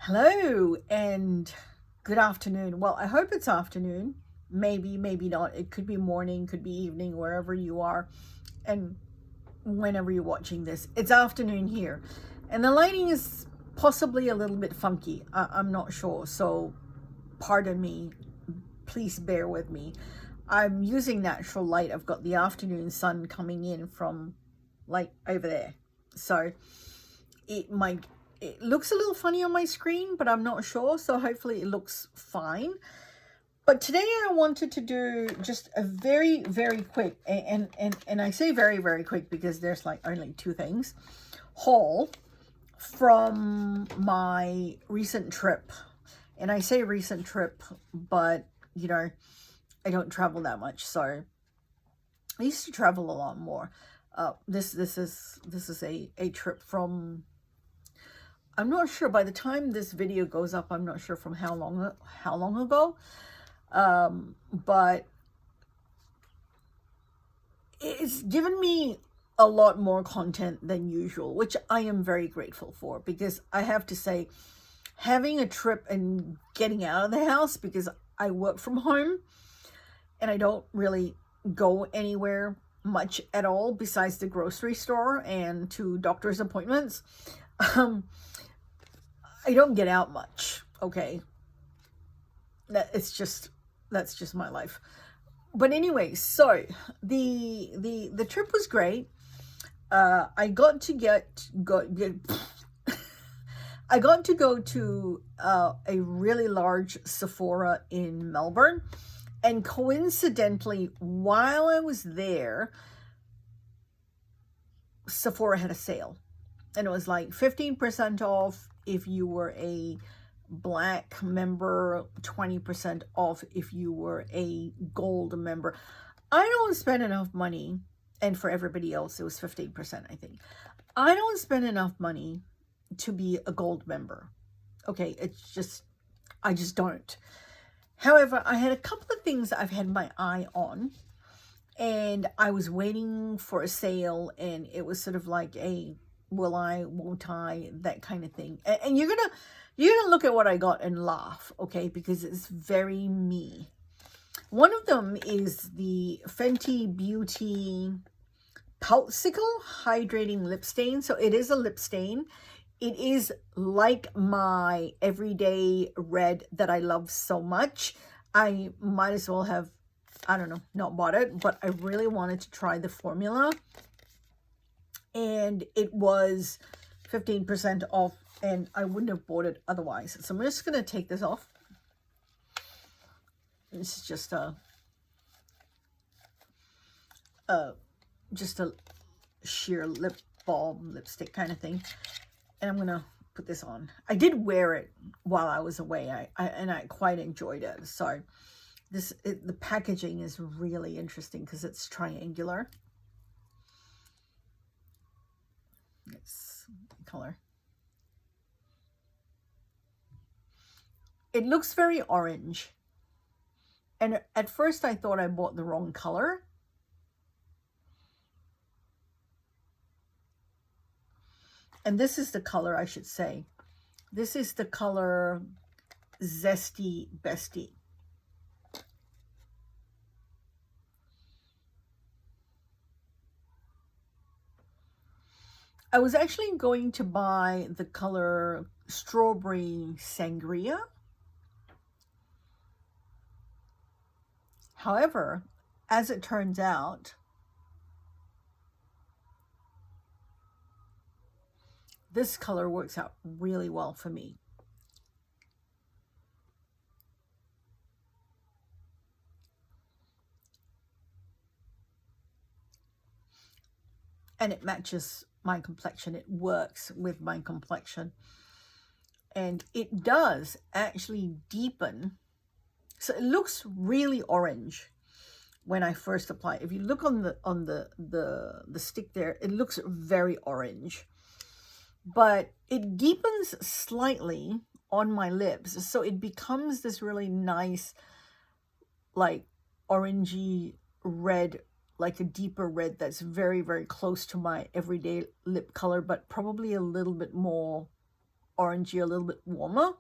Hello and good afternoon. Well, I hope it's afternoon. Maybe, maybe not. It could be morning, could be evening, wherever you are. And whenever you're watching this, it's afternoon here. And the lighting is possibly a little bit funky. I'm not sure. So pardon me. Please bear with me. I'm using natural light. I've got the afternoon sun coming in from like over there. So it looks a little funny on my screen, but I'm not sure. So hopefully it looks fine. But today I wanted to do just a very, very quick, and I say very, very quick because there's like only two things, haul from my recent trip. And I say recent trip, but you know, I don't travel that much. So I used to travel a lot more. This is a trip from, I'm not sure, by the time this video goes up, I'm not sure from how long ago, but it's given me a lot more content than usual, which I am very grateful for, because I have to say, having a trip and getting out of the house, because I work from home and I don't really go anywhere much at all besides the grocery store and to doctor's appointments. I don't get out much, okay? That's just my life. But anyway, so the trip was great. I got to I got to go to a really large Sephora in Melbourne, and coincidentally, while I was there, Sephora had a sale, and it was like 15% off if you were a Black member, 20% off if you were a Gold member. I don't spend enough money, and for everybody else it was 15%, I think. I don't spend enough money to be a Gold member. Okay, I just don't. However, I had a couple of things I've had my eye on, and I was waiting for a sale, and it was sort of like a will I, won't I, that kind of thing. And you're gonna look at what I got and laugh, okay, because it's very me. One of them is the Fenty Beauty Poutsicle Hydrating Lip Stain. So it is a lip stain. It is like my everyday red that I love so much. I might as well have, I don't know, not bought it, but I really wanted to try the formula. And it was 15% off, and I wouldn't have bought it otherwise. So I'm just going to take this off. This is just a sheer lip balm, lipstick kind of thing. And I'm going to put this on. I did wear it while I was away, and I quite enjoyed it. So the packaging is really interesting because it's triangular. It's color. It looks very orange. And at first I thought I bought the wrong color. And this is the color, I should say. This is the color Zesty Besty. I was actually going to buy the color Strawberry Sangria. However, as it turns out, this color works out really well for me. And it matches my complexion. It works with my complexion. And it does actually deepen. So it looks really orange when I first apply it. If you look on the stick there, it looks very orange. But it deepens slightly on my lips. So it becomes this really nice, like orangey red, like a deeper red that's very, very close to my everyday lip color, but probably a little bit more orangey, a little bit warmer.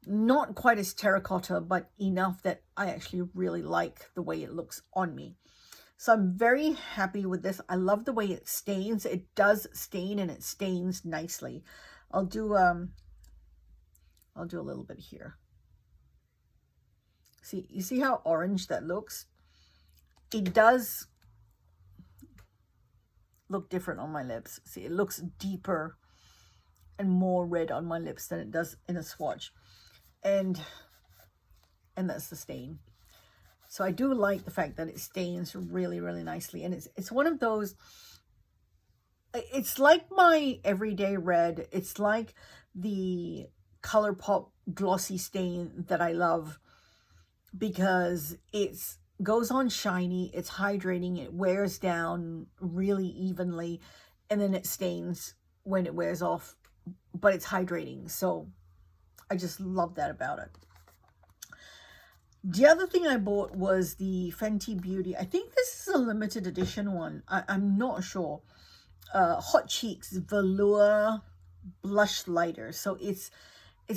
Not quite as terracotta, but enough that I actually really like the way it looks on me. So I'm very happy with this. I love the way it stains. It does stain, and it stains nicely. I'll do a little bit here. See, you see how orange that looks? It does look different on my lips. See, it looks deeper and more red on my lips than it does in a swatch. And that's the stain. So I do like the fact that it stains really, really nicely. And it's one of those, it's like my everyday red. It's like the Colourpop glossy stain that I love, because it's goes on shiny, it's hydrating, it wears down really evenly, and then it stains when it wears off, but it's hydrating. So I just love that about it. The other thing I bought was the Fenty Beauty. I think this is a limited edition one. I'm not sure. Hot Cheeks Velour Blush Lighter. So it's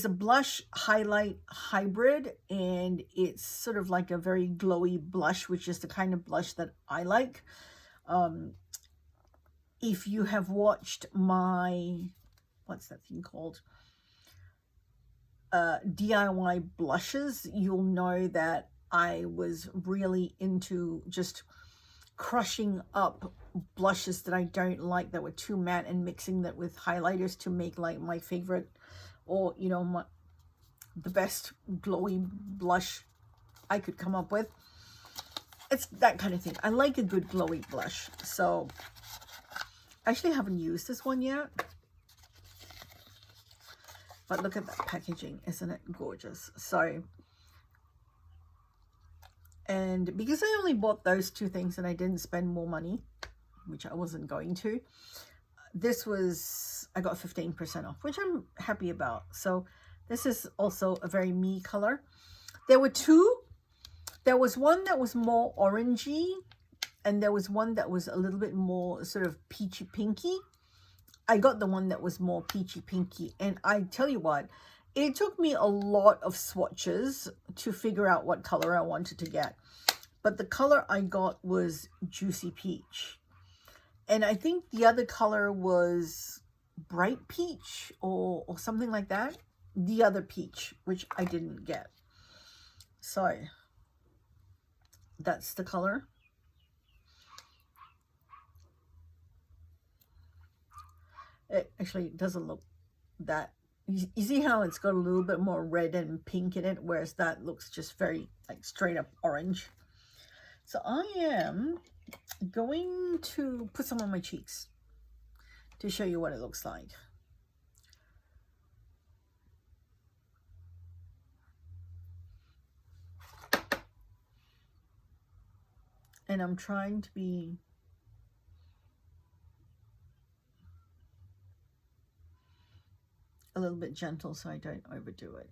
a blush highlight hybrid, and it's sort of like a very glowy blush, which is the kind of blush that I like. If you have watched my, what's that thing called? DIY blushes, you'll know that I was really into just crushing up blushes that I don't like, that were too matte, and mixing that with highlighters to make like my favorite, or you know, the best glowy blush I could come up with. It's that kind of thing. I like a good glowy blush. So I actually haven't used this one yet. But look at that packaging, isn't it gorgeous? So, and because I only bought those two things and I didn't spend more money, which I wasn't going to, this was, I got 15% off, which I'm happy about. So this is also a very me color. There were two. There was one that was more orangey, and there was one that was a little bit more sort of peachy pinky. I got the one that was more peachy pinky, and I tell you what, it took me a lot of swatches to figure out what color I wanted to get. But the color I got was Juicy Peach. And I think the other color was Bright Peach or something like that. The other peach, which I didn't get. So that's the color. It actually doesn't look that, you see how it's got a little bit more red and pink in it, whereas that looks just very like straight up orange. So I am going to put some on my cheeks to show you what it looks like. And I'm trying to be a little bit gentle so I don't overdo it.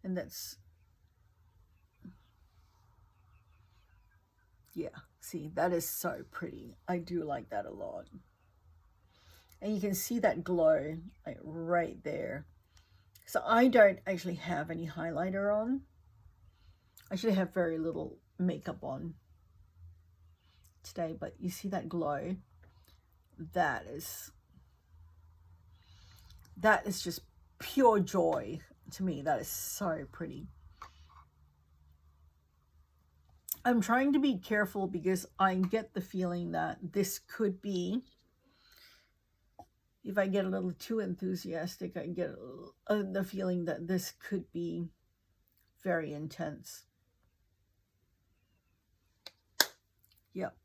And that's, yeah, see, that is so pretty. I do like that a lot. And you can see that glow like right there. So I don't actually have any highlighter on. I actually have very little makeup on today, but you see that glow? That is just pure joy to me. That is so pretty. I'm trying to be careful because I get the feeling that this could be, if I get a little too enthusiastic, I get the feeling that this could be very intense. Yep.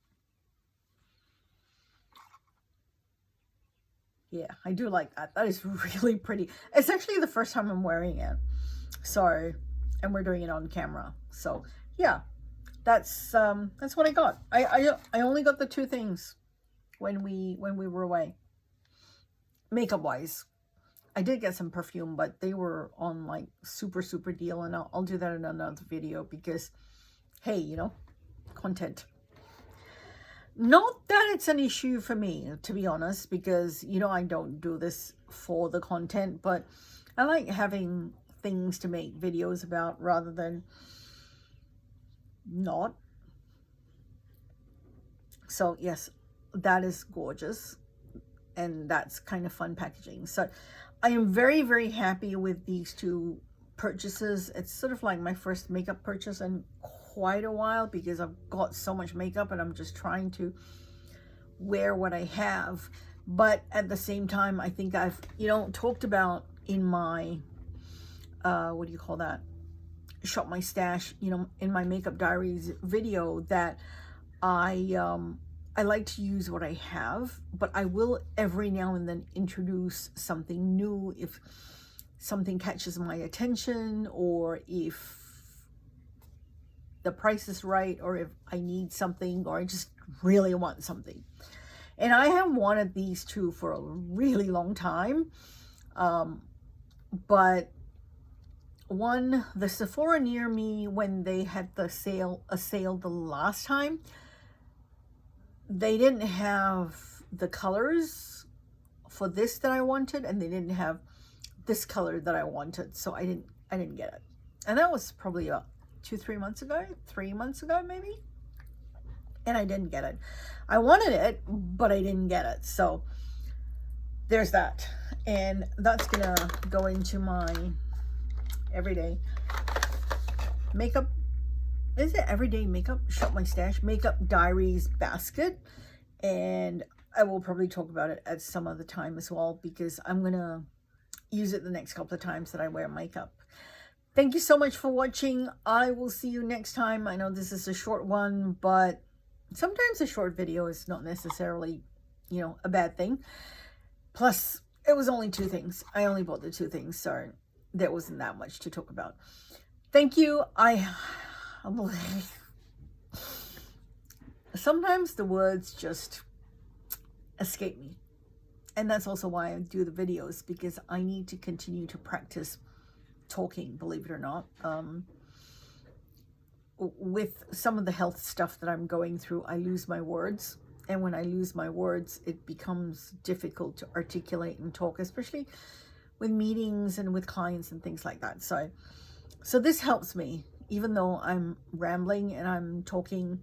Yeah, I do like that. That is really pretty. It's actually the first time I'm wearing it. So, and we're doing it on camera. So, yeah, that's what I got. I only got the two things when we were away. Makeup wise, I did get some perfume, but they were on like super deal, and I'll do that in another video because hey, you know, content. Not that it's an issue for me, to be honest, because, you know, I don't do this for the content, but I like having things to make videos about rather than not. So yes, that is gorgeous, and that's kind of fun packaging. So I am very, very happy with these two purchases. It's sort of like my first makeup purchase in quite a while, because I've got so much makeup and I'm just trying to wear what I have. But at the same time, I think I've, you know, talked about in my what do you call that, shop my stash, you know, in my makeup diaries video, that I like to use what I have, but I will every now and then introduce something new if something catches my attention, or if the price is right, or if I need something, or I just really want something. And I have wanted these two for a really long time. But one, the Sephora near me, when they had a sale the last time, they didn't have the colors for this that I wanted, and they didn't have this color that I wanted, so I didn't get it. And that was probably about 3 months ago maybe, and I didn't get it. I wanted it, but I didn't get it. So there's that, and that's gonna go into my everyday makeup. Is it everyday makeup? Shop my stash makeup diaries basket, and I will probably talk about it at some other time as well, because I'm gonna use it the next couple of times that I wear makeup. Thank you so much for watching. I will see you next time. I know this is a short one, but sometimes a short video is not necessarily, you know, a bad thing. Plus, it was only 2 things. I only bought the 2 things, so there wasn't that much to talk about. Thank you. Sometimes the words just escape me. And that's also why I do the videos, because I need to continue to practice talking, believe it or not. With some of the health stuff that I'm going through, I lose my words. And when I lose my words, it becomes difficult to articulate and talk, especially with meetings and with clients and things like that. So this helps me, even though I'm rambling and I'm talking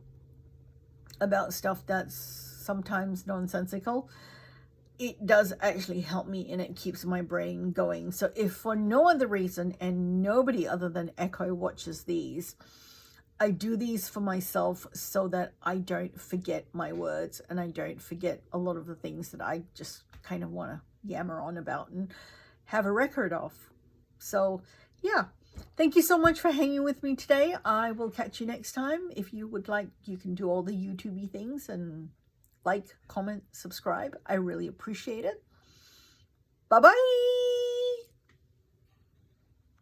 about stuff that's sometimes nonsensical. It does actually help me, and it keeps my brain going. So if for no other reason, and nobody other than Echo watches these, I do these for myself so that I don't forget my words, and I don't forget a lot of the things that I just kind of want to yammer on about and have a record of. So yeah, thank you so much for hanging with me today. I will catch you next time. If you would like, you can do all the YouTube-y things and like, comment, subscribe. I really appreciate it. Bye-bye.